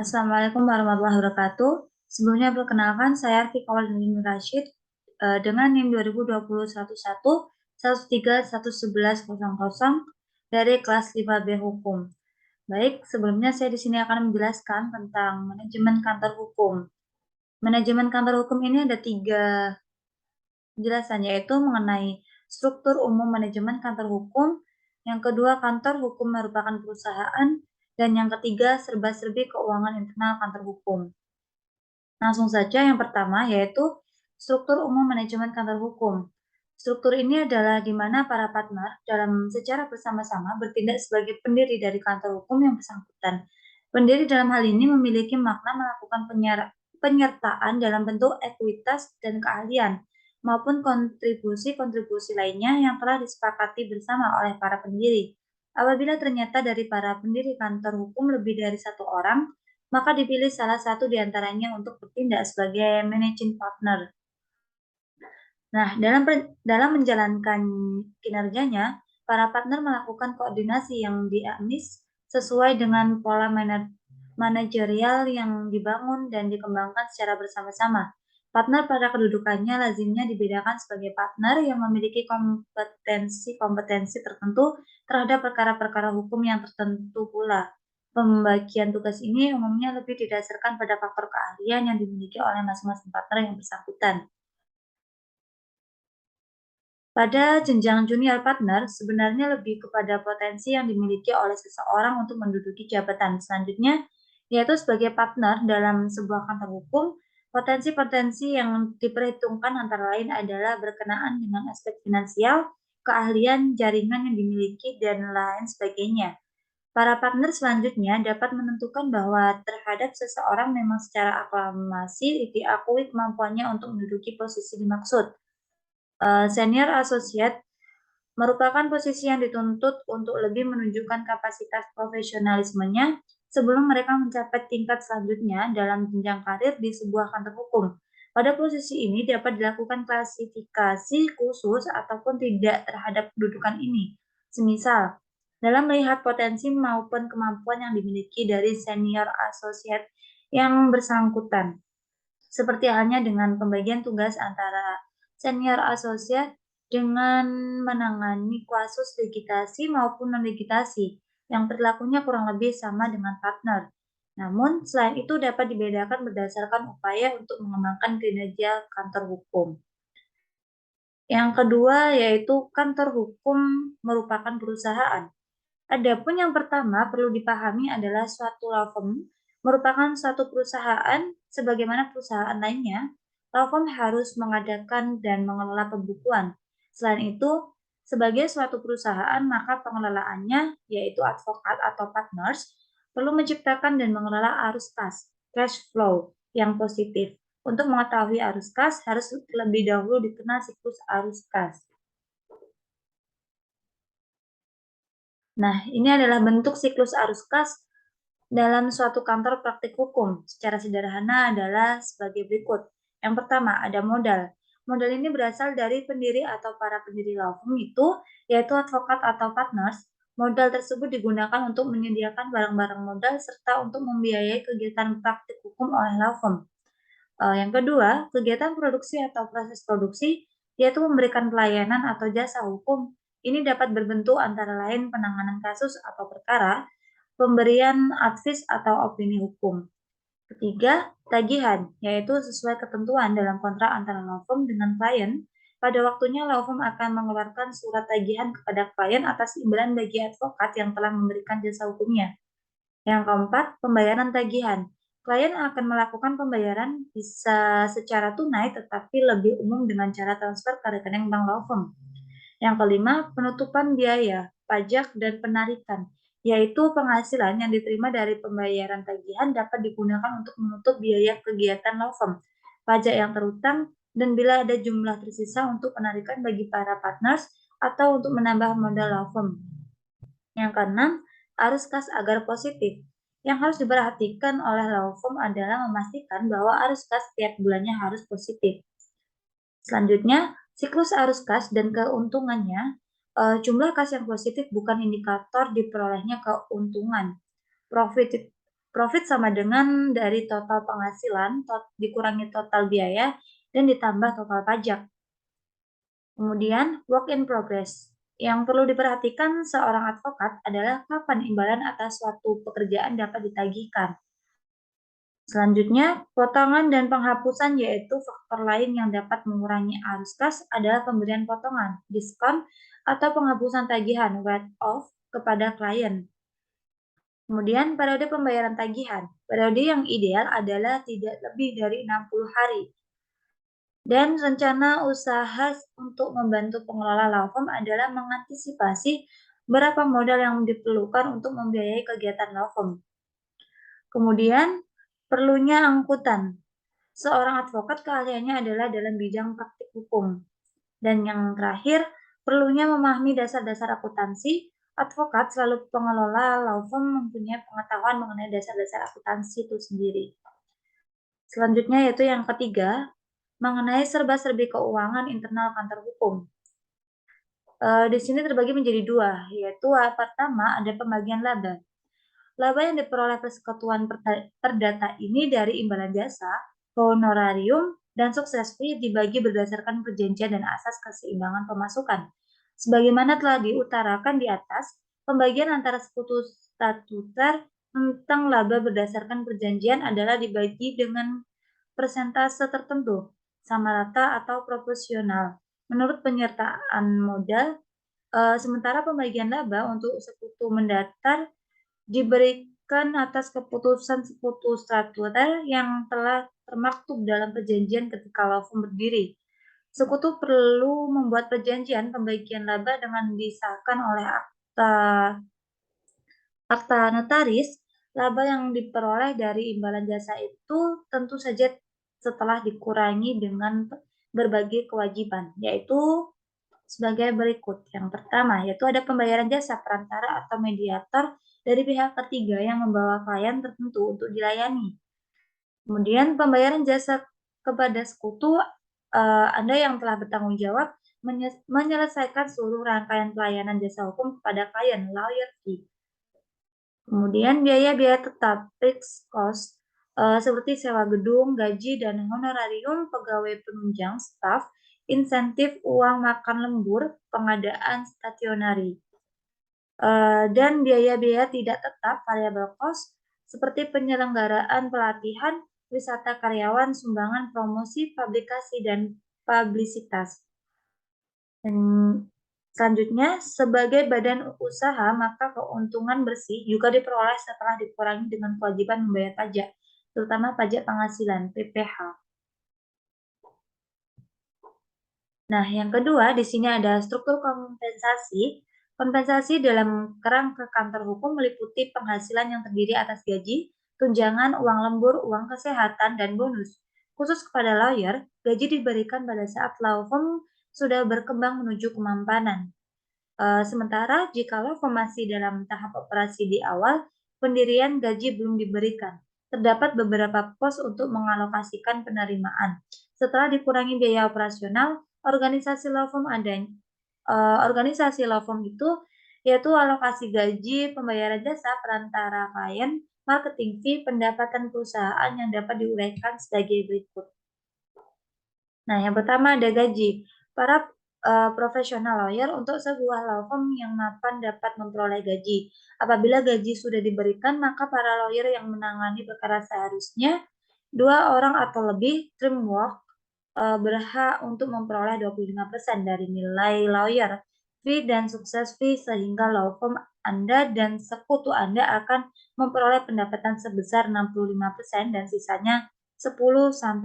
Assalamualaikum warahmatullahi wabarakatuh. Sebelumnya perkenalkan saya Arfi Kawalindy Rashid dengan NIM 2021 dari kelas 5B Hukum. Baik, sebelumnya saya di sini akan menjelaskan tentang manajemen kantor hukum. Manajemen kantor hukum ini ada 3 penjelasan, yaitu mengenai struktur umum manajemen kantor hukum, yang kedua kantor hukum merupakan perusahaan, dan yang ketiga serba-serbi keuangan internal kantor hukum. Langsung saja yang pertama yaitu struktur umum manajemen kantor hukum. Struktur ini adalah di mana para partner secara bersama-sama bertindak sebagai pendiri dari kantor hukum yang bersangkutan. Pendiri dalam hal ini memiliki makna melakukan penyertaan dalam bentuk ekuitas dan keahlian maupun kontribusi-kontribusi lainnya yang telah disepakati bersama oleh para pendiri. Apabila ternyata dari para pendiri kantor hukum lebih dari satu orang, maka dipilih salah satu di antaranya untuk bertindak sebagai managing partner. Nah, dalam menjalankan kinerjanya, para partner melakukan koordinasi yang dinamis sesuai dengan pola manajerial yang dibangun dan dikembangkan secara bersama-sama. Partner pada kedudukannya lazimnya dibedakan sebagai partner yang memiliki kompetensi tertentu terhadap perkara-perkara hukum yang tertentu pula. Pembagian tugas ini umumnya lebih didasarkan pada faktor keahlian yang dimiliki oleh masing-masing partner yang bersangkutan. Pada jenjang junior partner, sebenarnya lebih kepada potensi yang dimiliki oleh seseorang untuk menduduki jabatan selanjutnya, yaitu sebagai partner dalam sebuah kantor hukum. Potensi-potensi yang diperhitungkan antara lain adalah berkenaan dengan aspek finansial, keahlian, jaringan yang dimiliki, dan lain sebagainya. Para partner selanjutnya dapat menentukan bahwa terhadap seseorang memang secara aklamasi diakui kemampuannya untuk menduduki posisi dimaksud. Senior associate merupakan posisi yang dituntut untuk lebih menunjukkan kapasitas profesionalismenya sebelum mereka mencapai tingkat selanjutnya dalam jenjang karir di sebuah kantor hukum. Pada posisi ini dapat dilakukan klasifikasi khusus ataupun tidak terhadap kedudukan ini. Semisal, dalam melihat potensi maupun kemampuan yang dimiliki dari senior associate yang bersangkutan. Seperti halnya dengan pembagian tugas antara senior associate dengan menangani kasus digitasi maupun non-digitasi yang perilakunya kurang lebih sama dengan partner. Namun, selain itu dapat dibedakan berdasarkan upaya untuk mengembangkan kinerja kantor hukum. Yang kedua yaitu kantor hukum merupakan perusahaan. Adapun yang pertama perlu dipahami adalah suatu law firm merupakan suatu perusahaan sebagaimana perusahaan lainnya. Law firm harus mengadakan dan mengelola pembukuan. Selain itu, sebagai suatu perusahaan, maka pengelolaannya, yaitu advokat atau partners, perlu menciptakan dan mengelola arus kas, cash flow, yang positif. Untuk mengetahui arus kas, harus lebih dahulu dikenal siklus arus kas. Nah, ini adalah bentuk siklus arus kas dalam suatu kantor praktik hukum. Secara sederhana adalah sebagai berikut. Yang pertama, ada modal. Modal ini berasal dari pendiri atau para pendiri law firm itu, yaitu advokat atau partners. Modal tersebut digunakan untuk menyediakan barang-barang modal serta untuk membiayai kegiatan praktik hukum oleh law firm. Yang kedua, kegiatan produksi atau proses produksi, yaitu memberikan pelayanan atau jasa hukum. Ini dapat berbentuk antara lain penanganan kasus atau perkara, pemberian advis atau opini hukum. Ketiga, tagihan, yaitu sesuai ketentuan dalam kontrak antara law firm dengan klien. Pada waktunya law firm akan mengeluarkan surat tagihan kepada klien atas imbalan bagi advokat yang telah memberikan jasa hukumnya. Yang keempat, pembayaran tagihan. Klien akan melakukan pembayaran bisa secara tunai tetapi lebih umum dengan cara transfer ke rekening bank law firm. Yang kelima, penutupan biaya, pajak, dan penarikan, yaitu penghasilan yang diterima dari pembayaran tagihan dapat digunakan untuk menutup biaya kegiatan law firm, pajak yang terutang, dan bila ada jumlah tersisa untuk penarikan bagi para partners atau untuk menambah modal law firm. Yang keenam, arus kas agar positif. Yang harus diperhatikan oleh law firm adalah memastikan bahwa arus kas setiap bulannya harus positif. Selanjutnya, siklus arus kas dan keuntungannya. Jumlah kas yang positif bukan indikator diperolehnya keuntungan. Profit Profit sama dengan dari total penghasilan dikurangi total biaya dan ditambah total pajak. Kemudian, work in progress. Yang perlu diperhatikan seorang advokat adalah kapan imbalan atas suatu pekerjaan dapat ditagihkan. Selanjutnya, potongan dan penghapusan yaitu faktor lain yang dapat mengurangi arus kas adalah pemberian potongan, diskon, atau penghapusan tagihan write-off kepada klien. Kemudian, periode pembayaran tagihan. Periode yang ideal adalah tidak lebih dari 60 hari. Dan rencana usaha untuk membantu pengelola law firm adalah mengantisipasi berapa modal yang diperlukan untuk membiayai kegiatan law firm. Kemudian, perlunya angkutan. Seorang advokat keahliannya adalah dalam bidang praktik hukum. Dan yang terakhir, perlunya memahami dasar-dasar akuntansi. Advokat selalu pengelola law firm mempunyai pengetahuan mengenai dasar-dasar akuntansi itu sendiri. Selanjutnya yaitu yang ketiga, mengenai serba-serbi keuangan internal kantor hukum. Di sini terbagi menjadi dua, yaitu pertama ada pembagian laba. Laba yang diperoleh persekutuan perdata ini dari imbalan jasa, honorarium, dan sukses fee dibagi berdasarkan perjanjian dan asas keseimbangan pemasukan. Sebagaimana telah diutarakan di atas, pembagian antara sekutu statuter tentang laba berdasarkan perjanjian adalah dibagi dengan persentase tertentu, sama rata atau proporsional, menurut penyertaan modal, sementara pembagian laba untuk sekutu mendatar diberikan atas keputusan sekutu statuter yang telah termaktub dalam perjanjian ketika law firm berdiri. Sekutu perlu membuat perjanjian pembagian laba dengan disahkan oleh akta notaris. Laba yang diperoleh dari imbalan jasa itu tentu saja setelah dikurangi dengan berbagai kewajiban, yaitu sebagai berikut. Yang pertama, yaitu ada pembayaran jasa perantara atau mediator dari pihak ketiga yang membawa klien tertentu untuk dilayani. Kemudian pembayaran jasa kepada sekutu, Anda yang telah bertanggung jawab menyelesaikan seluruh rangkaian pelayanan jasa hukum kepada klien, lawyer fee. Kemudian biaya-biaya tetap, fixed cost, seperti sewa gedung, gaji, dan honorarium pegawai penunjang, staf, insentif uang makan lembur, pengadaan stationery, dan biaya-biaya tidak tetap, variable cost, seperti penyelenggaraan pelatihan, wisata karyawan, sumbangan promosi, publikasi, dan publisitas. Dan selanjutnya, sebagai badan usaha, maka keuntungan bersih juga diperoleh setelah dikurangi dengan kewajiban membayar pajak, terutama pajak penghasilan (PPh). Nah, yang kedua, di sini ada struktur kompensasi. Kompensasi dalam kerangka kantor hukum meliputi penghasilan yang terdiri atas gaji, tunjangan, uang lembur, uang kesehatan, dan bonus. Khusus kepada lawyer, gaji diberikan pada saat law firm sudah berkembang menuju kemampanan. Sementara jika law firm masih dalam tahap operasi di awal, pendirian gaji belum diberikan. Terdapat beberapa pos untuk mengalokasikan penerimaan. Setelah dikurangi biaya operasional, organisasi law firm itu yaitu alokasi gaji, pembayaran jasa perantara klien, marketing fee, pendapatan perusahaan yang dapat diuraikan sebagai berikut. Nah, yang pertama ada gaji. Para profesional lawyer untuk sebuah law firm yang mapan dapat memperoleh gaji. Apabila gaji sudah diberikan, maka para lawyer yang menangani perkara seharusnya 2 orang atau lebih teamwork berhak untuk memperoleh 25% dari nilai lawyer fee dan sukses fee, sehingga law firm Anda dan sekutu Anda akan memperoleh pendapatan sebesar 65% dan sisanya 10-15%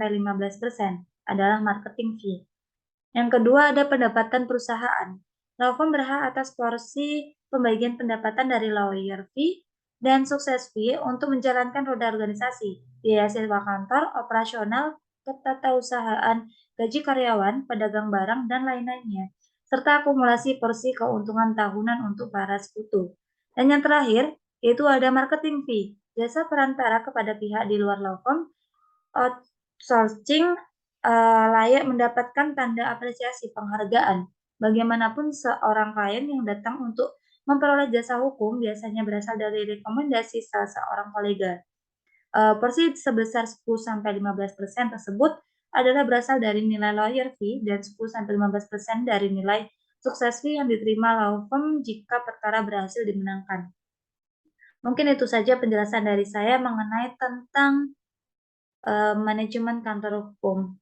adalah marketing fee. Yang kedua ada pendapatan perusahaan. Law firm berhak atas porsi pembagian pendapatan dari lawyer fee dan sukses fee untuk menjalankan roda organisasi, biaya sewa kantor, operasional, ketatausahaan, gaji karyawan, pedagang barang, dan lain-lainnya, serta akumulasi porsi keuntungan tahunan untuk para sekutu. Dan yang terakhir, yaitu ada marketing fee, jasa perantara kepada pihak di luar law firm, outsourcing, layak mendapatkan tanda apresiasi penghargaan. Bagaimanapun seorang klien yang datang untuk memperoleh jasa hukum biasanya berasal dari rekomendasi salah seorang kolega. Porsi sebesar 10-15% tersebut adalah berasal dari nilai lawyer fee dan 10-15% dari nilai sukses fee yang diterima law firm jika perkara berhasil dimenangkan. Mungkin itu saja penjelasan dari saya mengenai tentang, manajemen kantor hukum.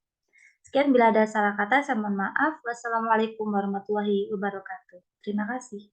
Sekian, bila ada salah kata saya mohon maaf. Wassalamualaikum warahmatullahi wabarakatuh. Terima kasih.